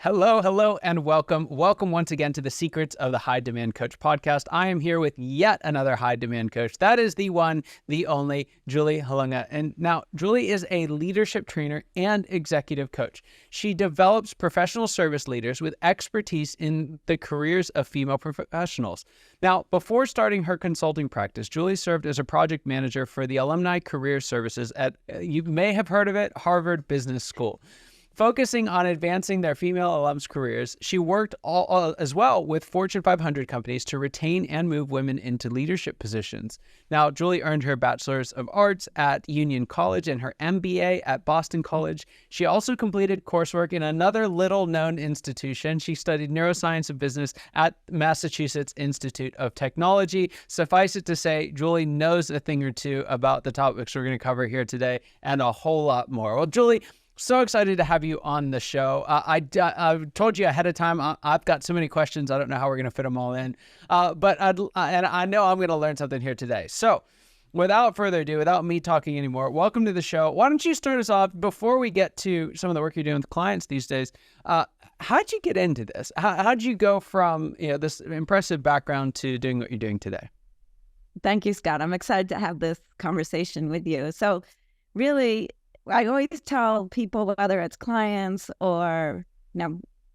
Hello, hello, and welcome. Welcome once again to the Secrets of the High Demand Coach podcast. I am here with yet another high demand coach. That is the one, the only, Julie Holunga. And now, Julie is a leadership trainer and executive coach. She develops professional service leaders with expertise in the careers of female professionals. Now, before starting her consulting practice, Julie served as a project manager for the Alumni Career Services at, you may have heard of it, Harvard Business School. Focusing on advancing their female alums' careers, she worked as well with Fortune 500 companies to retain and move women into leadership positions. Now, Julie earned her Bachelor's of Arts at Union College and her MBA at Boston College. She also completed coursework in another little-known institution. She studied Neuroscience of Business at Massachusetts Institute of Technology. Suffice it to say, Julie knows a thing or two about the topics we're going to cover here today and a whole lot more. Well, Julie, so excited to have you on the show. I told you ahead of time, I've got so many questions. I don't know how we're going to fit them all in, but I know I'm going to learn something here today. So without further ado, without me talking anymore, welcome to the show. Why don't you start us off before we get to some of the work you're doing with clients these days? How'd you get into this? How'd you go from this impressive background to doing what you're doing today? Thank you, Scott. I'm excited to have this conversation with you. So really, I always tell people, whether it's clients or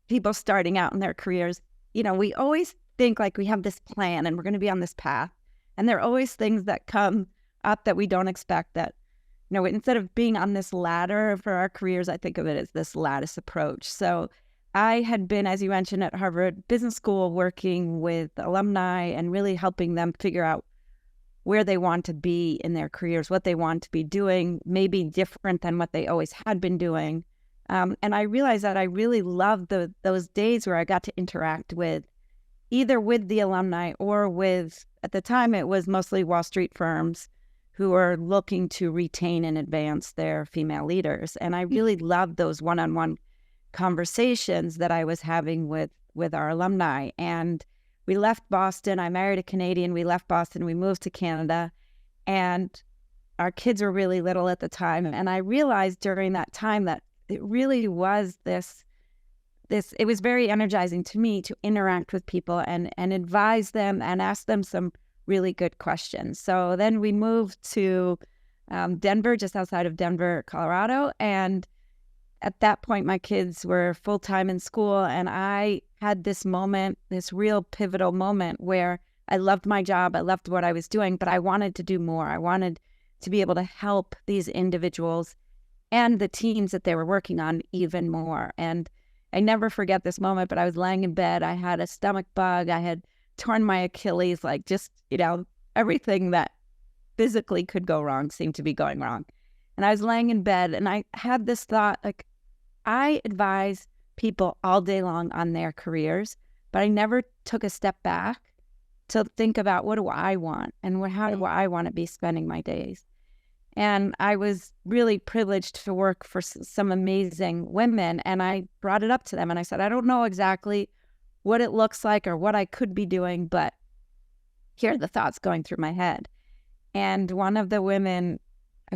people starting out in their careers, we always think like we have this plan and we're going to be on this path. And there are always things that come up that we don't expect that, instead of being on this ladder for our careers, I think of it as this lattice approach. So I had been, as you mentioned, at Harvard Business School working with alumni and really helping them figure out where they want to be in their careers, what they want to be doing, maybe different than what they always had been doing. And I realized that I really loved those days where I got to interact with either with the alumni or with, at the time, it was mostly Wall Street firms who were looking to retain and advance their female leaders. And I really loved those one-on-one conversations that I was having with our alumni. And we left Boston. I married a Canadian. We left Boston. We moved to Canada. And our kids were really little at the time. And I realized during that time that it really was it was very energizing to me to interact with people and advise them and ask them some really good questions. So then we moved to Denver, just outside of Denver, Colorado. And at that point, my kids were full-time in school, and I had this moment, this real pivotal moment where I loved my job, I loved what I was doing, but I wanted to do more. I wanted to be able to help these individuals and the teams that they were working on even more. And I never forget this moment, but I was laying in bed. I had a stomach bug. I had torn my Achilles, like just, everything that physically could go wrong seemed to be going wrong. And I was laying in bed, and I had this thought, like, I advise people all day long on their careers, but I never took a step back to think about what do I want and how do I want to be spending my days. And I was really privileged to work for some amazing women, and I brought it up to them and I said, I don't know exactly what it looks like or what I could be doing, but here are the thoughts going through my head. And one of the women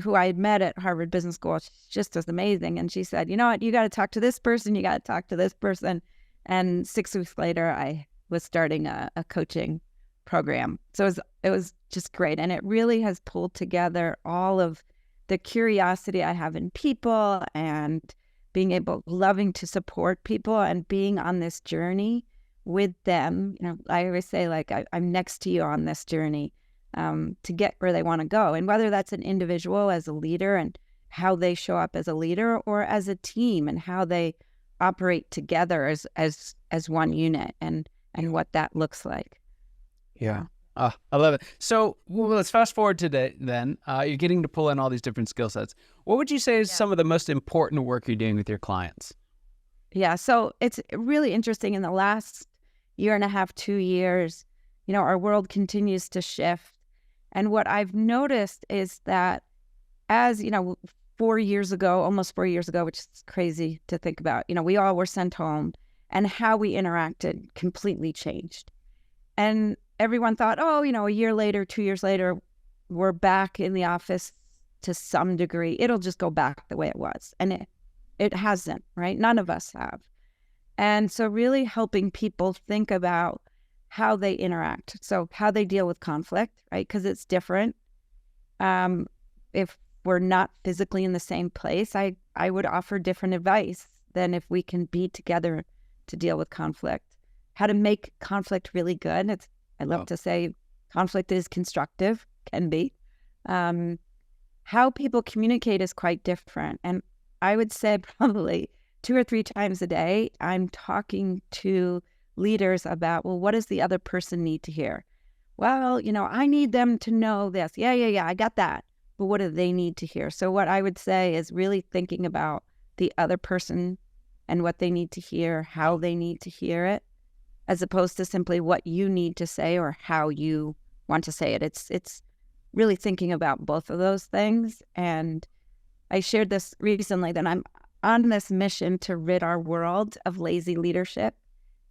who I had met at Harvard Business School, she just was amazing. And she said, you know what, you got to talk to this person, you got to talk to this person. And 6 weeks later, I was starting a coaching program. So it was just great. And it really has pulled together all of the curiosity I have in people and loving to support people and being on this journey with them. I always say, like, I'm next to you on this journey. To get where they want to go. And whether that's an individual as a leader and how they show up as a leader, or as a team and how they operate together as one unit and what that looks like. Yeah. I love it. So let's fast forward today then. You're getting to pull in all these different skill sets. What would you say is some of the most important work you're doing with your clients? Yeah. So it's really interesting. In the last year and a half, 2 years, our world continues to shift. And what I've noticed is that as, 4 years ago, almost 4 years ago, which is crazy to think about, we all were sent home, and how we interacted completely changed. And everyone thought, a year later, 2 years later, we're back in the office to some degree. It'll just go back the way it was. And it hasn't, right? None of us have. And so really helping people think about how they interact. So how they deal with conflict, right? Because it's different. If we're not physically in the same place, I would offer different advice than if we can be together to deal with conflict. How to make conflict really good. I love to say conflict is constructive, can be. How people communicate is quite different. And I would say probably 2 or 3 times a day, I'm talking to leaders about, well, what does the other person need to hear? Well, I need them to know this. Yeah, I got that. But what do they need to hear? So what I would say is really thinking about the other person and what they need to hear, how they need to hear it, as opposed to simply what you need to say or how you want to say it. It's really thinking about both of those things. And I shared this recently that I'm on this mission to rid our world of lazy leadership,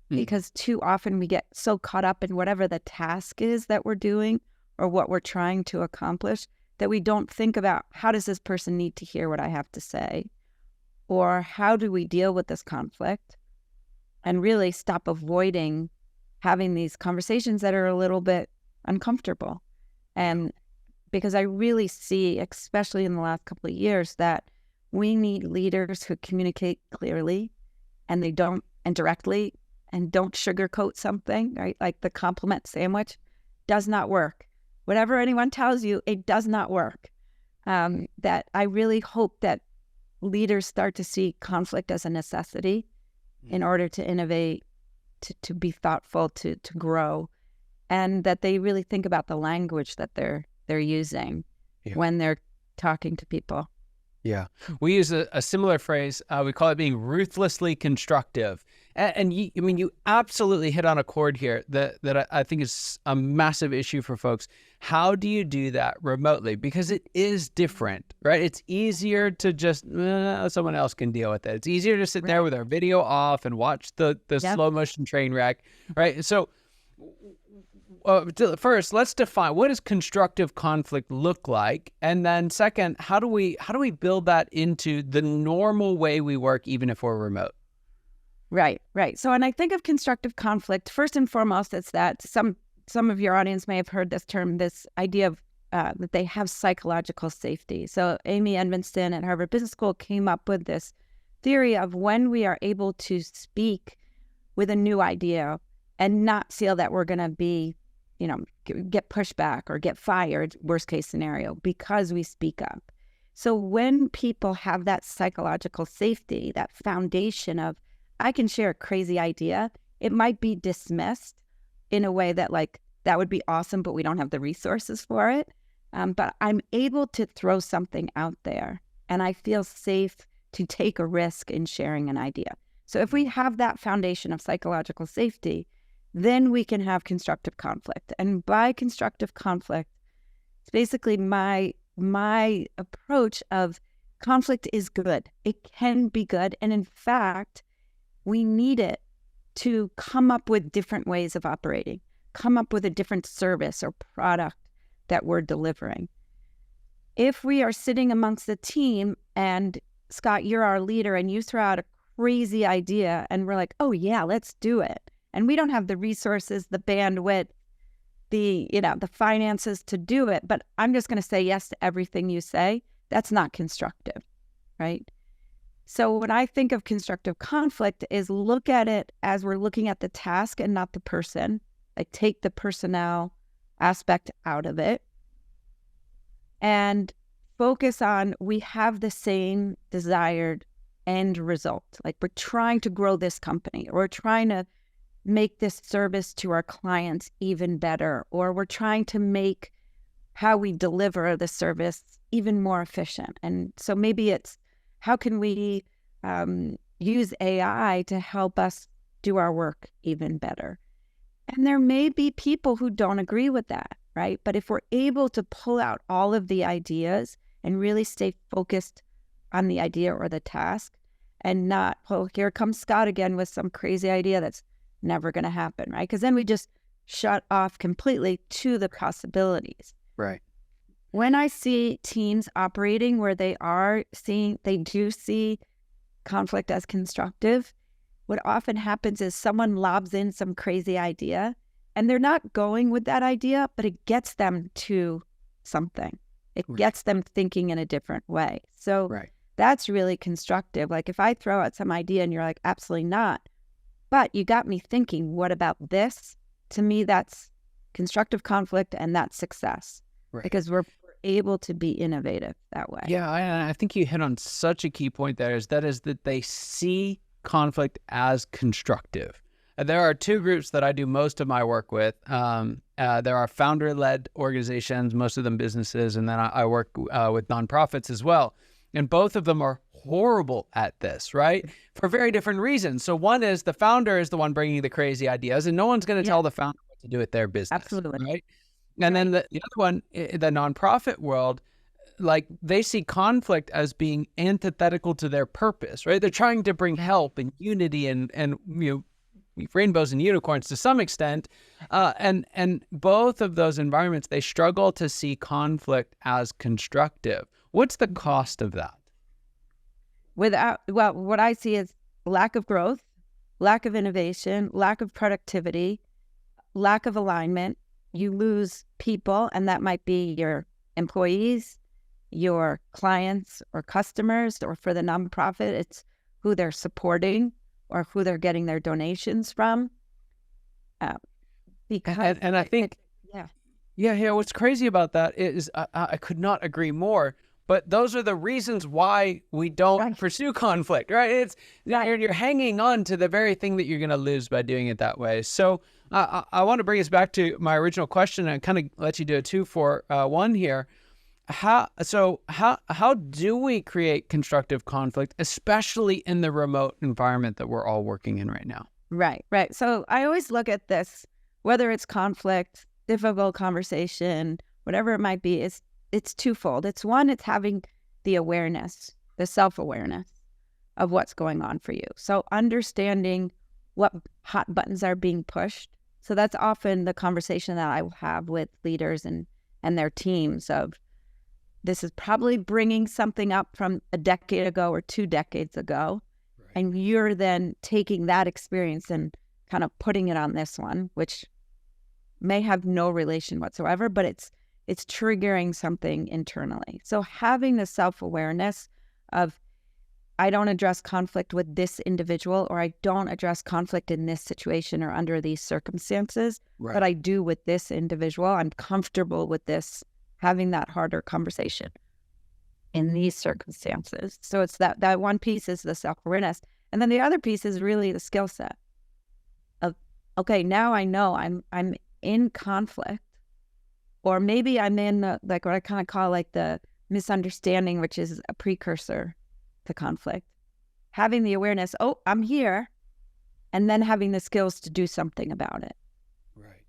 because too often we get so caught up in whatever the task is that we're doing or what we're trying to accomplish that we don't think about, how does this person need to hear what I have to say? Or how do we deal with this conflict? And really stop avoiding having these conversations that are a little bit uncomfortable. And because I really see, especially in the last couple of years, that we need leaders who communicate clearly and directly and don't sugarcoat something, right? Like the compliment sandwich does not work. Whatever anyone tells you, it does not work. That I really hope that leaders start to see conflict as a necessity in order to innovate, to be thoughtful, to grow, and that they really think about the language that they're using when they're talking to people. Yeah. We use a similar phrase. We call it being ruthlessly constructive. And you absolutely hit on a chord here that I think is a massive issue for folks. How do you do that remotely? Because it is different, right? It's easier to just, someone else can deal with it. It's easier to sit there with our video off and watch the slow motion train wreck, right? So first, let's define, what does constructive conflict look like? And then second, how do we build that into the normal way we work, even if we're remote? Right. So when I think of constructive conflict, first and foremost, it's that some of your audience may have heard this term, this idea of that they have psychological safety. So Amy Edmondson at Harvard Business School came up with this theory of when we are able to speak with a new idea and not feel that we're going to be, get pushback or get fired, worst case scenario, because we speak up. So when people have that psychological safety, that foundation of, I can share a crazy idea, it might be dismissed in a way that that would be awesome, but we don't have the resources for it. But I'm able to throw something out there and I feel safe to take a risk in sharing an idea. So if we have that foundation of psychological safety, then we can have constructive conflict. And by constructive conflict, it's basically my approach of conflict is good. It can be good. And in fact, we need it to come up with different ways of operating, come up with a different service or product that we're delivering. If we are sitting amongst the team and Scott, you're our leader and you throw out a crazy idea and we're like, oh yeah, let's do it. And we don't have the resources, the bandwidth, the finances to do it, but I'm just going to say yes to everything you say. That's not constructive, right? So when I think of constructive conflict is look at it as we're looking at the task and not the person. Like take the personnel aspect out of it and focus on we have the same desired end result. Like we're trying to grow this company, or we're trying to make this service to our clients even better, or we're trying to make how we deliver the service even more efficient. And so maybe it's how can we use AI to help us do our work even better? And there may be people who don't agree with that, right? But if we're able to pull out all of the ideas and really stay focused on the idea or the task and not, oh, here comes Scott again with some crazy idea that's never going to happen, right? Because then we just shut off completely to the possibilities. Right. When I see teams operating where they do see conflict as constructive, what often happens is someone lobs in some crazy idea and they're not going with that idea, but it gets them to something. It gets them thinking in a different way. So that's really constructive. Like if I throw out some idea and you're like, absolutely not, but you got me thinking, what about this? To me, that's constructive conflict and that's success because we're able to be innovative that way. Yeah, I think you hit on such a key point there, that they see conflict as constructive. There are two groups that I do most of my work with. There are founder-led organizations, most of them businesses, and then I work with nonprofits as well. And both of them are horrible at this, right? For very different reasons. So one is the founder is the one bringing the crazy ideas, and no one's going to tell the founder what to do with their business. Absolutely. Right? And then the other one, the nonprofit world, like they see conflict as being antithetical to their purpose, right? They're trying to bring help and unity and rainbows and unicorns to some extent. And both of those environments, they struggle to see conflict as constructive. What's the cost of that? What I see is lack of growth, lack of innovation, lack of productivity, lack of alignment. You lose people, and that might be your employees, your clients or customers, or for the nonprofit, it's who they're supporting or who they're getting their donations from. Because and I think, what's crazy about that is I could not agree more. But those are the reasons why we don't pursue conflict, right? It's you're hanging on to the very thing that you're going to lose by doing it that way. So I want to bring us back to my original question and kind of let you do a 2-for-1 here. How do we create constructive conflict, especially in the remote environment that we're all working in right now? Right. So I always look at this, whether it's conflict, difficult conversation, whatever it might be, it's twofold. It's one, it's having the awareness, the self-awareness of what's going on for you. So understanding what hot buttons are being pushed. So that's often the conversation that I will have with leaders and their teams of, this is probably bringing something up from a decade ago or 2 decades ago. Right. And you're then taking that experience and kind of putting it on this one, which may have no relation whatsoever, but it's triggering something internally. So having the self-awareness of, I don't address conflict with this individual, or I don't address conflict in this situation or under these circumstances, but I do with this individual. I'm comfortable with this, having that harder conversation in these circumstances. So it's that one piece is the self-awareness. And then the other piece is really the skill set of, okay, now I know I'm in conflict. Or maybe I'm in like what I kind of call like the misunderstanding, which is a precursor to conflict. Having the awareness, oh, I'm here, and then having the skills to do something about it. Right.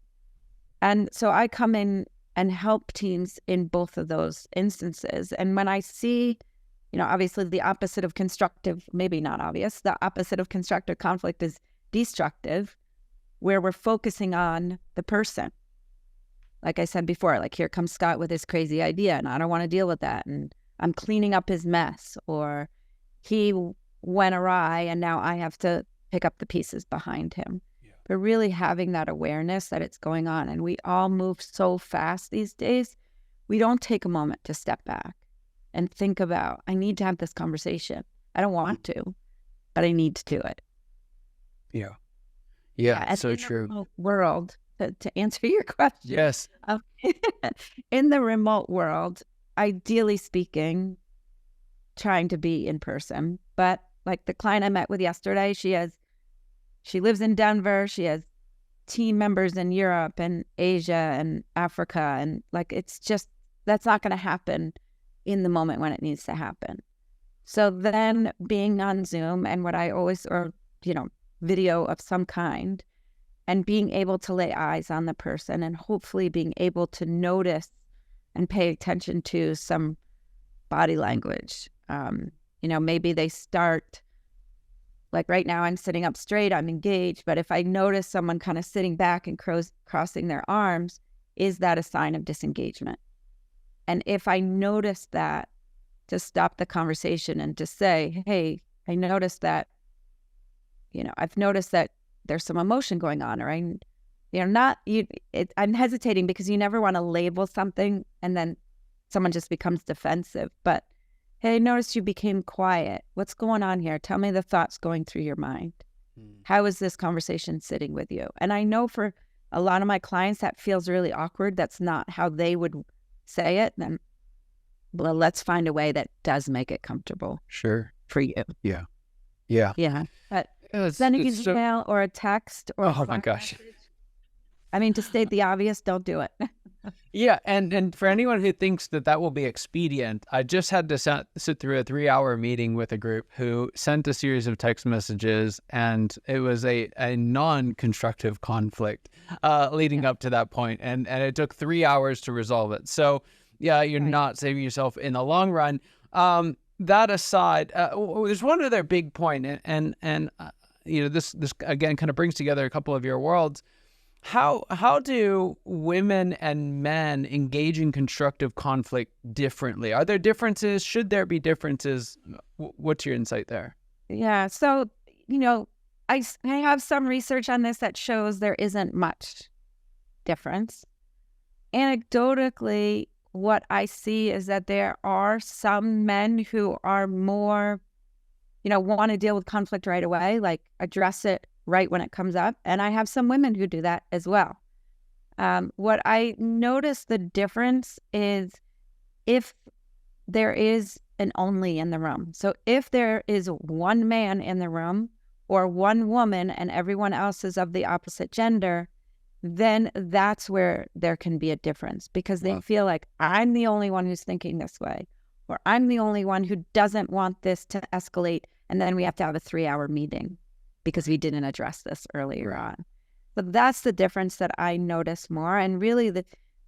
And so I come in and help teams in both of those instances. And when I see, obviously the opposite of constructive, maybe not obvious, the opposite of constructive conflict is destructive, where we're focusing on the person. Like I said before, like here comes Scott with his crazy idea and I don't want to deal with that. And I'm cleaning up his mess, or he went awry and now I have to pick up the pieces behind him. Yeah. But really having that awareness that it's going on, and we all move so fast these days, we don't take a moment to step back and think about, I need to have this conversation. I don't want to, but I need to do it. Yeah, so true. World. To answer your question. Yes. In the remote world, ideally speaking, trying to be in person. But like the client I met with yesterday, she lives in Denver. She has team members in Europe and Asia and Africa. And like, it's just, that's not going to happen in the moment when it needs to happen. So then being on Zoom and what I always, or, video of some kind, and being able to lay eyes on the person and hopefully being able to notice and pay attention to some body language. Maybe they start, like right now I'm sitting up straight, I'm engaged, but if I notice someone kind of sitting back and crossing their arms, is that a sign of disengagement? And if I notice that, to stop the conversation and to say, hey, I noticed that I've noticed that there's some emotion going on, or I'm hesitating because you never want to label something and then someone just becomes defensive. But hey, I noticed you became quiet. What's going on here? Tell me the thoughts going through your mind. How is this conversation sitting with you? And I know for a lot of my clients that feels really awkward. That's not how they would say it. Then, well, let's find a way that does make it comfortable. Sure. For you. Yeah. Yeah. Yeah. But sending an email or a text or oh my gosh. Message, I mean, to state the obvious, don't do it. Yeah. And for anyone who thinks that will be expedient, I just had to sit through a 3-hour meeting with a group who sent a series of text messages, and it was a non-constructive conflict leading up to that point. And it took 3 hours to resolve it. So yeah, you're not saving yourself in the long run. That aside, there's one other big point, and this again kind of brings together a couple of your worlds. How do women and men engage in constructive conflict differently? Are there differences? Should there be differences? What's your insight there? Yeah, so I have some research on this that shows there isn't much difference. Anecdotally, what I see is that there are some men who are more, want to deal with conflict right away, like address it right when it comes up. And I have some women who do that as well. What I notice the difference is if there is an only in the room. So if there is one man in the room or one woman and everyone else is of the opposite gender, then that's where there can be a difference, because they feel like I'm the only one who's thinking this way, or I'm the only one who doesn't want this to escalate. And then we have to have a 3-hour meeting because we didn't address this earlier on. But that's the difference that I notice more. And really the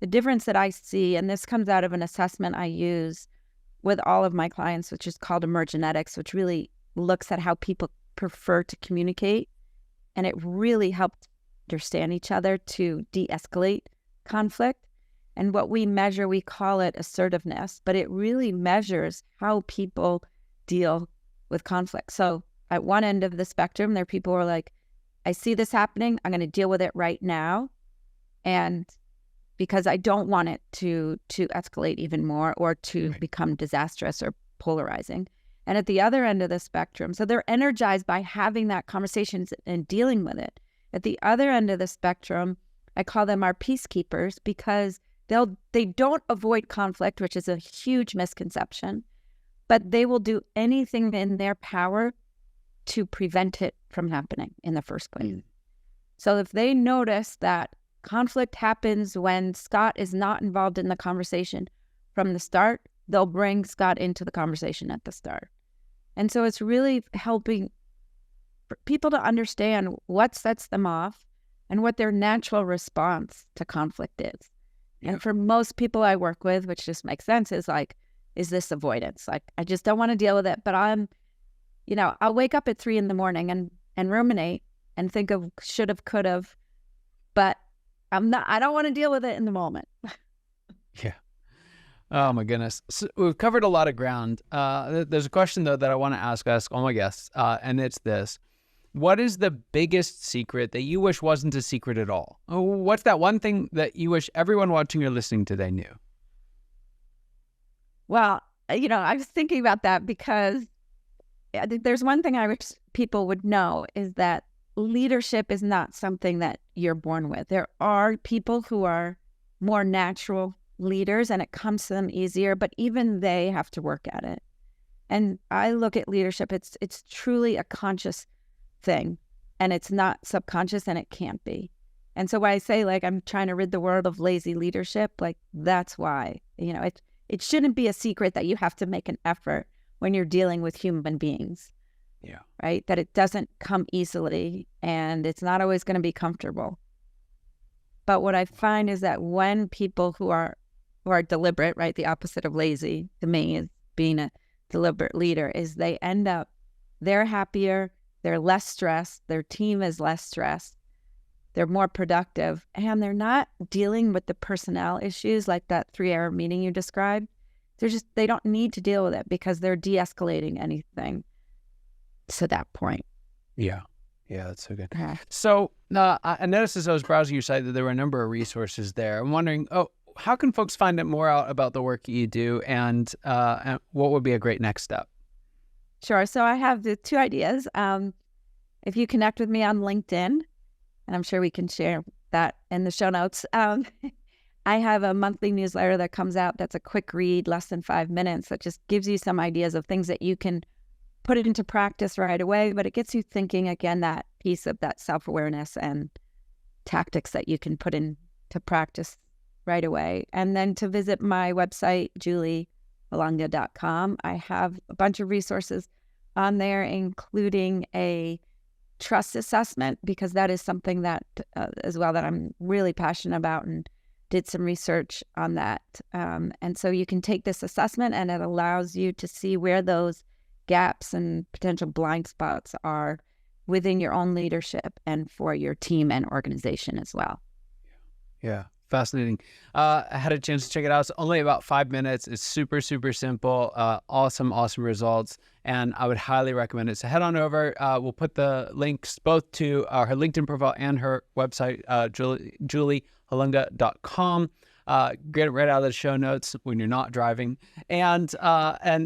difference that I see, and this comes out of an assessment I use with all of my clients, which is called emergenetics, which really looks at how people prefer to communicate. And it really helped understand each other to de-escalate conflict. And what we measure, we call it assertiveness, but it really measures how people deal with conflict. So at one end of the spectrum, there are people who are like, I see this happening, I'm going to deal with it right now. And because I don't want it to escalate even more or to become disastrous or polarizing. And at the other end of the spectrum, so they're energized by having that conversation and dealing with it. At the other end of the spectrum, I call them our peacekeepers, because they don't avoid conflict, which is a huge misconception, but they will do anything in their power to prevent it from happening in the first place. So if they notice that conflict happens when Scott is not involved in the conversation from the start, they'll bring Scott into the conversation at the start. And so it's really helping people to understand what sets them off and what their natural response to conflict is. Yeah. And for most people I work with, which just makes sense, is like, is this avoidance? Like, I just don't want to deal with it, but I'll wake up at 3 a.m. and ruminate and think of should have, could have, but I don't want to deal with it in the moment. Yeah. Oh my goodness. So we've covered a lot of ground. There's a question though that I want to ask all my guests, and it's this: what is the biggest secret that you wish wasn't a secret at all? What's that one thing that you wish everyone watching or listening today knew? Well, I was thinking about that because there's one thing I wish people would know, is that leadership is not something that you're born with. There are people who are more natural leaders and it comes to them easier, but even they have to work at it. And I look at leadership, it's truly a conscious thing, and it's not subconscious, and it can't be. And so when I say, like, I'm trying to rid the world of lazy leadership, like, that's why, it shouldn't be a secret that you have to make an effort when you're dealing with human beings. Yeah. Right? That it doesn't come easily, and it's not always going to be comfortable. But what I find is that when people who are deliberate, right, the opposite of lazy to me is being a deliberate leader, is they're happier, they're less stressed, their team is less stressed, they're more productive, and they're not dealing with the personnel issues like that 3-hour meeting you described. They don't need to deal with it because they're de-escalating anything to that point. Yeah. Yeah, that's so good. Yeah. So I noticed as I was browsing your site that there were a number of resources there. I'm wondering, how can folks find out more out about the work that you do, and what would be a great next step? Sure. So I have the two ideas. If you connect with me on LinkedIn, and I'm sure we can share that in the show notes, I have a monthly newsletter that comes out that's a quick read, less than 5 minutes, that just gives you some ideas of things that you can put it into practice right away, but it gets you thinking, again, that piece of that self-awareness and tactics that you can put into practice right away. And then to visit my website, julieholunga.com, I have a bunch of resources on there, including a trust assessment, because that is something that as well that I'm really passionate about, and did some research on that. And so you can take this assessment, and it allows you to see where those gaps and potential blind spots are within your own leadership and for your team and organization as well. Yeah, fascinating. I had a chance to check it out. It's only about 5 minutes. It's super, super simple. Awesome results. And I would highly recommend it. So head on over. We'll put the links both to her LinkedIn profile and her website, julieholunga.com. Get it right out of the show notes when you're not driving, and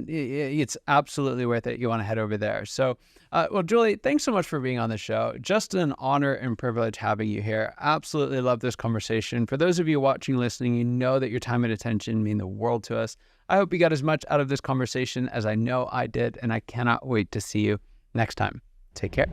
it's absolutely worth it. You want to head over there. So, well, Julie, thanks so much for being on the show. Just an honor and privilege having you here. Absolutely love this conversation. For those of you watching, listening, you know that your time and attention mean the world to us. I hope you got as much out of this conversation as I know I did, and I cannot wait to see you next time. Take care.